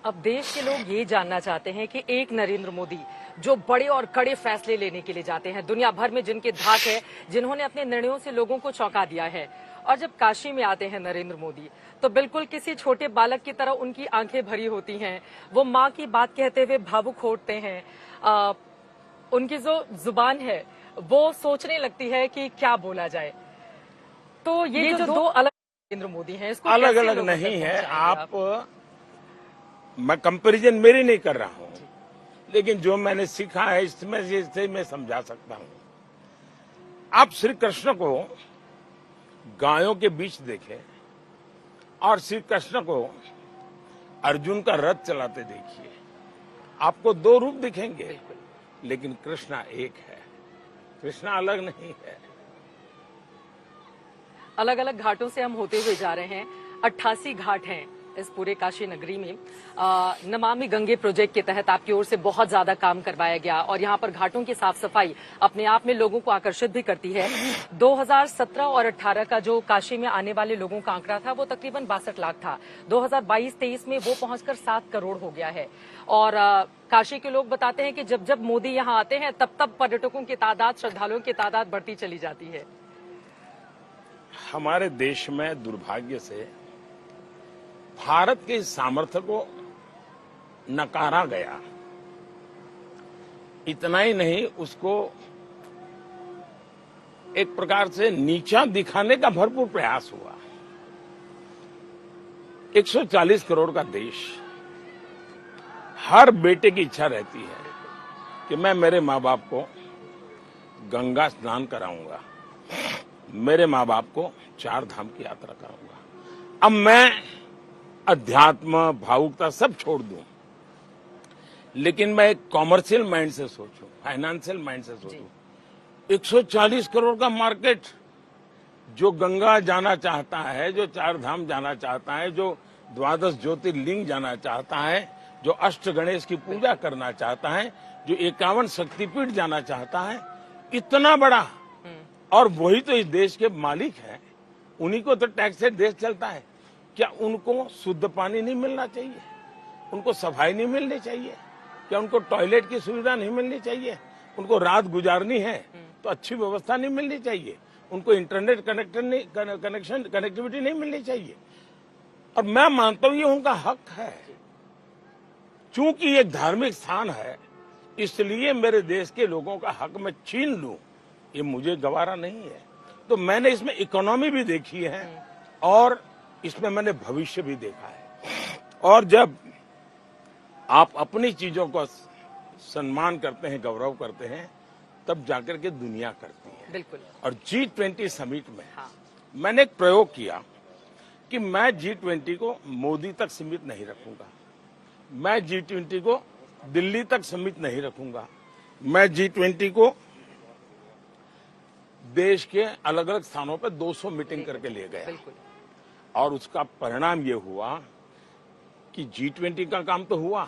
अब देश के लोग ये जानना चाहते हैं कि एक नरेंद्र मोदी जो बड़े और कड़े फैसले लेने के लिए जाते हैं, दुनिया भर में जिनके धाक है, जिन्होंने अपने निर्णयों से लोगों को चौंका दिया है, और जब काशी में आते हैं नरेंद्र मोदी तो बिल्कुल किसी छोटे बालक की तरह उनकी आंखें भरी होती हैं। वो माँ की बात कहते हुए भावुक होते हैं। उनकी जो जुबान है वो सोचने लगती है कि क्या बोला जाए। तो ये जो दो अलग नरेंद्र मोदी हैं, इसको अलग अलग नहीं है। मैं कंपैरिजन मेरी नहीं कर रहा हूं, लेकिन जो मैंने सीखा है इसमें से मैं समझा सकता हूं। आप श्री कृष्ण को गायों के बीच देखें और श्री कृष्ण को अर्जुन का रथ चलाते देखिए, आपको दो रूप दिखेंगे, लेकिन कृष्णा एक है, कृष्णा अलग नहीं है। अलग अलग घाटों से हम होते हुए जा रहे हैं। 88 घाट हैं इस पूरे काशी नगरी में। नमामि गंगे प्रोजेक्ट के तहत आपकी ओर से बहुत ज्यादा काम करवाया गया और यहाँ पर घाटों की साफ सफाई अपने आप में लोगों को आकर्षित भी करती है। 2017 और 18 का जो काशी में आने वाले लोगों का आंकड़ा था वो तकरीबन 62 लाख था। 2022-23 में वो पहुंचकर 7 करोड़ हो गया है। और काशी के लोग बताते हैं कि जब जब मोदी यहाँ आते हैं तब तब पर्यटकों की तादाद, श्रद्धालुओं की तादाद बढ़ती चली जाती है। हमारे देश में दुर्भाग्य से भारत के सामर्थ्य को नकारा गया। इतना ही नहीं, उसको एक प्रकार से नीचा दिखाने का भरपूर प्रयास हुआ। 140 करोड़ का देश, हर बेटे की इच्छा रहती है कि मैं मेरे माँ बाप को गंगा स्नान कराऊंगा, मेरे माँ बाप को 4 धाम की यात्रा कराऊंगा। अब मैं अध्यात्म, भावुकता सब छोड़ दूं, लेकिन मैं एक कॉमर्शियल माइंड से सोचूं, फाइनेंशियल माइंड से सोचूं। 140 करोड़ का मार्केट, जो गंगा जाना चाहता है, जो 4 धाम जाना चाहता है, जो 12 ज्योतिर्लिंग जाना चाहता है, जो अष्ट गणेश की पूजा करना चाहता है, जो 51 शक्तिपीठ जाना चाहता है, इतना बड़ा, और वही तो इस देश के मालिक हैं, उन्हीं को तो टैक्स से देश चलता है। क्या उनको शुद्ध पानी नहीं मिलना चाहिए? उनको सफाई नहीं मिलनी चाहिए? क्या उनको टॉयलेट की सुविधा नहीं मिलनी चाहिए? उनको रात गुजारनी है तो अच्छी व्यवस्था नहीं मिलनी चाहिए? उनको इंटरनेट कनेक्टिविटी नहीं मिलनी चाहिए? और मैं मानता हूं ये उनका हक है। चूंकि एक धार्मिक स्थान है, इसलिए मेरे देश के लोगों का हक मैं छीन लूं, ये मुझे गवारा नहीं है। तो मैंने इसमें इकोनॉमी भी देखी है और इसमें मैंने भविष्य भी देखा है। और जब आप अपनी चीजों को सम्मान करते हैं, गौरव करते हैं, तब जाकर के दुनिया करती है। बिल्कुल। और G20 समिट में मैंने एक प्रयोग किया कि मैं G20 को मोदी तक सीमित नहीं रखूंगा, मैं G20 को दिल्ली तक सीमित नहीं रखूंगा, मैं G20 को देश के अलग अलग स्थानों पर 200 मीटिंग करके ले गया। और उसका परिणाम ये हुआ कि G20 का काम तो हुआ,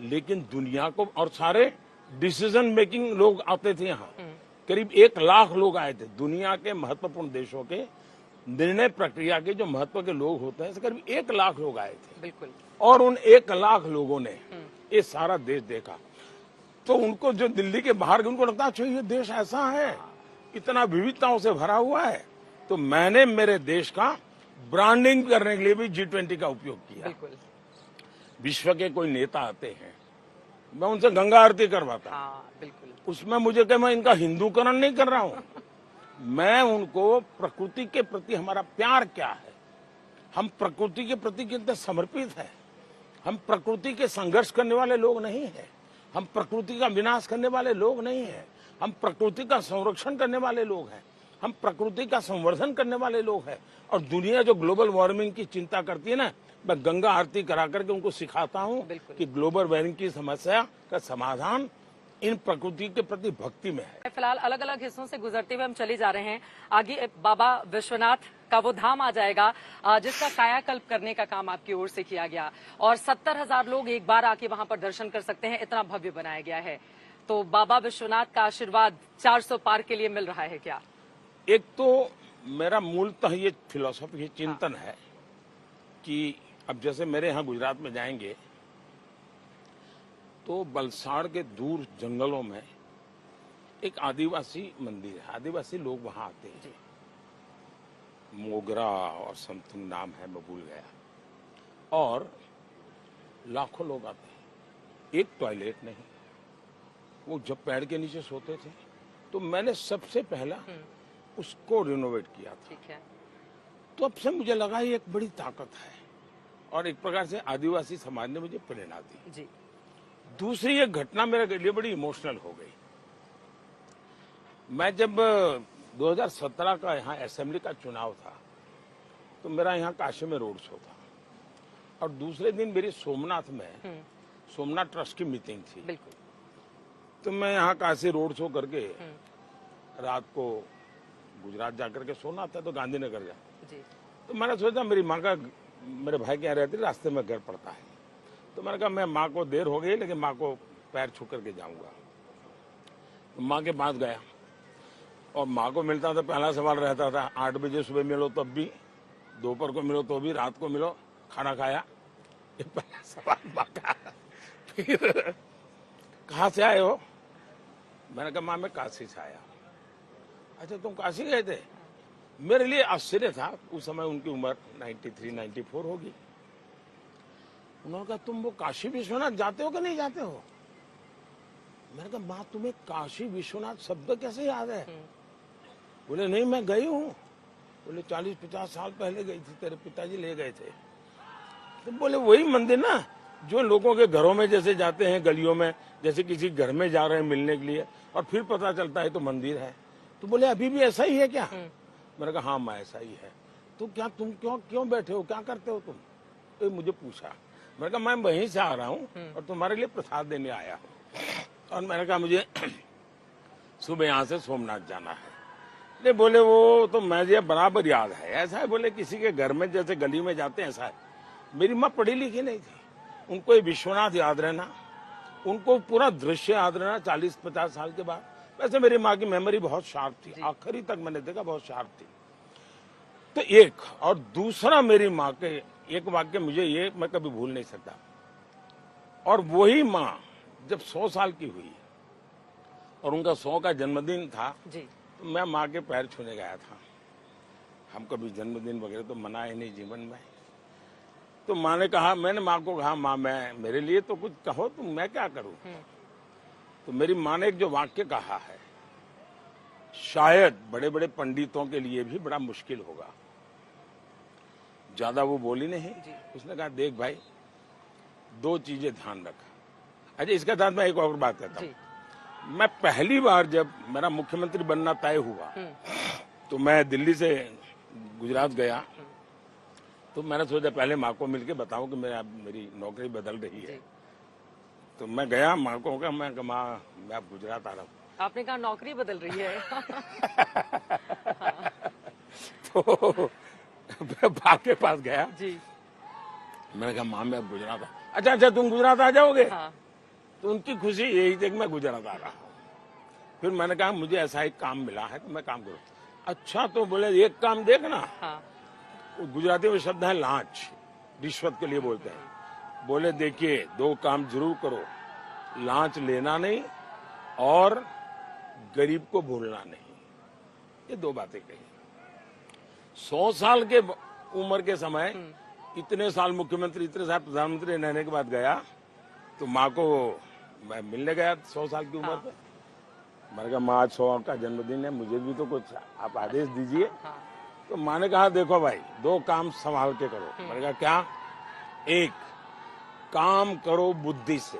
लेकिन दुनिया को, और सारे डिसीजन मेकिंग लोग आते थे यहाँ, करीब 1 लाख लोग आए थे। दुनिया के महत्वपूर्ण देशों के निर्णय प्रक्रिया के जो महत्व के लोग होते हैं, करीब 1 लाख लोग आए थे। बिल्कुल। और उन 1 लाख लोगों ने ये सारा देश देखा। तो उनको, जो दिल्ली के बाहर, उनको लगता अच्छा ये देश ऐसा है, इतना विविधताओं से भरा हुआ है। तो मैंने मेरे देश का ब्रांडिंग करने के लिए भी G20 का उपयोग किया। बिल्कुल। विश्व के कोई नेता आते हैं, मैं उनसे गंगा आरती करवाता हूं। बिल्कुल। उसमें मुझे क्या, मैं इनका हिंदूकरण नहीं कर रहा हूं। मैं उनको प्रकृति के प्रति हमारा प्यार क्या है, हम प्रकृति के प्रति कितने समर्पित हैं। हम प्रकृति के संघर्ष करने वाले लोग नहीं हैं, हम प्रकृति का विनाश करने वाले लोग नहीं हैं, हम प्रकृति का संरक्षण करने वाले लोग हैं, हम प्रकृति का संवर्धन करने वाले लोग हैं। और दुनिया जो ग्लोबल वार्मिंग की चिंता करती है ना, मैं गंगा आरती करा करके उनको सिखाता हूं कि ग्लोबल वार्मिंग की समस्या का समाधान इन प्रकृति के प्रति भक्ति में है। फिलहाल अलग अलग हिस्सों से गुजरते हुए हम चले जा रहे हैं। आगे बाबा विश्वनाथ का वो धाम आ जाएगा जिसका कायाकल्प करने का काम आपकी ओर से किया गया, और 70,000 लोग एक बार आके वहां पर दर्शन कर सकते हैं, इतना भव्य बनाया गया है। तो बाबा विश्वनाथ का आशीर्वाद 400 पार के लिए मिल रहा है क्या? एक तो मेरा मूलतः ये फिलॉसफी चिंतन है कि अब जैसे मेरे यहाँ गुजरात में जाएंगे तो वलसाड़ के दूर जंगलों में एक आदिवासी मंदिर है, आदिवासी लोग वहां आते हैं, मोगरा और समथिंग नाम है, मैं भूल गया, और लाखों लोग आते हैं, एक टॉयलेट नहीं। वो जब पेड़ के नीचे सोते थे तो मैंने सबसे पहला उसको रिनोवेट किया था। ठीक है। तो अब से मुझे लगा ये एक बड़ी ताकत है और एक प्रकार से आदिवासी समाज ने मुझे प्रेरणा दी। जी। दूसरी एक घटना मेरे लिए बड़ी इमोशनल हो गई। मैं जब 2017 का यहाँ असेंबली का चुनाव था तो मेरा यहाँ काशी में रोड शो था और दूसरे दिन मेरी सोमनाथ में सोमनाथ ट्रस्ट की मीटिंग थी। बिल्कुल। तो मैं यहाँ काशी रोड शो करके रात को गुजरात जाकर के सोना था तो गांधीनगर जा। जी। तो मैंने सोचा मेरी माँ का, मेरे भाई के यहाँ रहती, रास्ते में घर पड़ता है, तो मैंने कहा मैं माँ को देर हो गई लेकिन माँ को पैर छू करके जाऊंगा। तो माँ के पास गया और माँ को मिलता था, पहला सवाल रहता था 8 बजे सुबह मिलो तब भी, दोपहर को मिलो तो भी, रात को मिलो, खाना खाया, ये पहला सवाल माँ का। फिर कहाँ से आए हो? मैंने कहा माँ मैं काशी से आया। अच्छा तुम काशी गए थे? मेरे लिए आश्चर्य था, उस समय उनकी उम्र 93-94 होगी। उन्होंने कहा तुम वो काशी विश्वनाथ जाते हो कि नहीं जाते हो? मैंने कहा माँ तुम्हें काशी विश्वनाथ शब्द कैसे याद है? बोले नहीं मैं गई हूँ। बोले 40-50 साल पहले गई थी, तेरे पिताजी ले गए थे। तो बोले वही मंदिर ना जो लोगों के घरों में जैसे जाते हैं, गलियों में जैसे किसी घर में जा रहे हैं मिलने के लिए और फिर पता चलता है तो मंदिर है। तो बोले अभी भी ऐसा ही है क्या? मैंने कहा हाँ माँ ऐसा ही है। तो क्या तुम क्यों बैठे हो, क्या करते हो तुम? तो मुझे पूछा। मैंने कहा मैं वहीं से आ रहा हूँ और तुम्हारे लिए प्रसाद देने आया हूँ। और मैंने कहा मुझे सुबह यहाँ से सोमनाथ जाना है। नहीं बोले वो तो मुझे बराबर याद है, ऐसा है। बोले किसी के घर में जैसे गली में जाते हैं ऐसा है। मेरी माँ पढ़ी लिखी नहीं थी, उनको ये विश्वनाथ याद रहना, उनको पूरा दृश्य याद रहना 40-50 साल के बाद। वैसे मेरी माँ की मेमोरी बहुत शार्प थी, आखिरी तक मैंने देखा बहुत शार्प थी। तो एक और दूसरा मेरी माँ के एक वाक्य मुझे ये मैं कभी भूल नहीं सकता। और वही माँ जब 100 साल की हुई और उनका 100 का जन्मदिन था जी। तो मैं माँ के पैर छूने गया था। हम कभी जन्मदिन वगैरह तो मनाए नहीं जीवन में। तो माँ ने कहा, मैंने माँ को कहा माँ मैं मेरे लिए तो कुछ कहो तो मैं क्या करूं? तो मेरी माँ ने एक जो वाक्य कहा है, शायद बड़े बड़े पंडितों के लिए भी बड़ा मुश्किल होगा। ज्यादा वो बोली नहीं, उसने कहा देख भाई 2 चीजें ध्यान रख। अच्छा इसके साथ मैं एक और बात कहता हूँ। मैं पहली बार जब मेरा मुख्यमंत्री बनना तय हुआ तो मैं दिल्ली से गुजरात गया। तो मैंने सोचा पहले माँ को मिलके बताऊं कि मेरी नौकरी बदल रही है। तो मैं गया माँ को कहा, मैं माँ मैं अब गुजरात आ रहा हूँ। आपने कहा नौकरी बदल रही है। तो माँ के पास गया जी। मैंने कहा माँ मैं अब गुजरात अच्छा तुम गुजरात आ जाओगे? हाँ। तो उनकी खुशी यही थी कि मैं गुजरात आ रहा हूँ। फिर मैंने कहा मुझे ऐसा एक काम मिला है तो मैं काम करूँ। अच्छा तो बोले एक काम देखना। हाँ। गुजराती में शब्द है लांच, रिश्वत के लिए बोलते हैं। बोले देखिए 2 काम जरूर करो, लांच लेना नहीं और गरीब को भूलना नहीं। ये 2 बातें कही। 100 साल के उम्र के समय इतने साल मुख्यमंत्री, इतने साल प्रधानमंत्री रहने के बाद गया तो माँ को मैं मिलने गया 100 साल की उम्र पे। मैंने कहा माँ आज 100 का जन्मदिन है, मुझे भी तो कुछ आप आदेश दीजिए। तो माँ ने कहा देखो भाई 2 काम संभाल के करो। मैंने कहा क्या? एक काम करो बुद्धि से,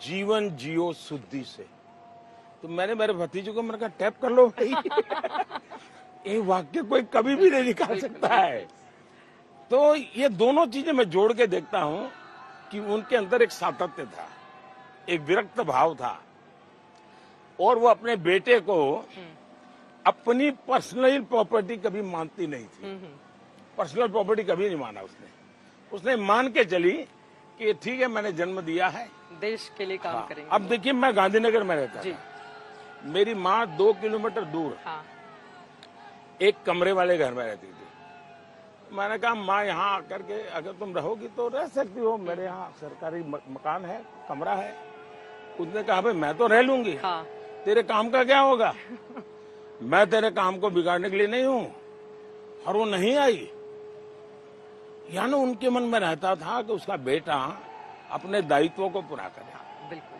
जीवन जियो शुद्धि से। तो मैंने मेरे भतीजे को मैंने कहा टैप कर लो भाई। ये वाक्य कोई कभी भी नहीं निकाल सकता है। तो ये दोनों चीजें मैं जोड़ के देखता हूं कि उनके अंदर एक सातत्य था, एक विरक्त भाव था और वो अपने बेटे को अपनी पर्सनल प्रॉपर्टी कभी मानती नहीं थी। पर्सनल प्रॉपर्टी कभी नहीं माना उसने मान के चली कि ठीक है मैंने जन्म दिया है, देश के लिए काम करेंगे। अब देखिए मैं गांधीनगर में रहता था, मेरी माँ 2 किलोमीटर दूर एक कमरे वाले घर में रहती थी। मैंने कहा माँ यहाँ आकर के अगर तुम रहोगी तो रह सकती हो, मेरे यहाँ सरकारी मकान है, कमरा है। उसने कहा भाई मैं तो रह लूंगी, हाँ। तेरे काम का क्या होगा? मैं तेरे काम को बिगाड़ने के लिए नहीं हूं। और वो नहीं आई। यानी उनके मन में रहता था कि उसका बेटा अपने दायित्वों को पूरा करे। बिल्कुल।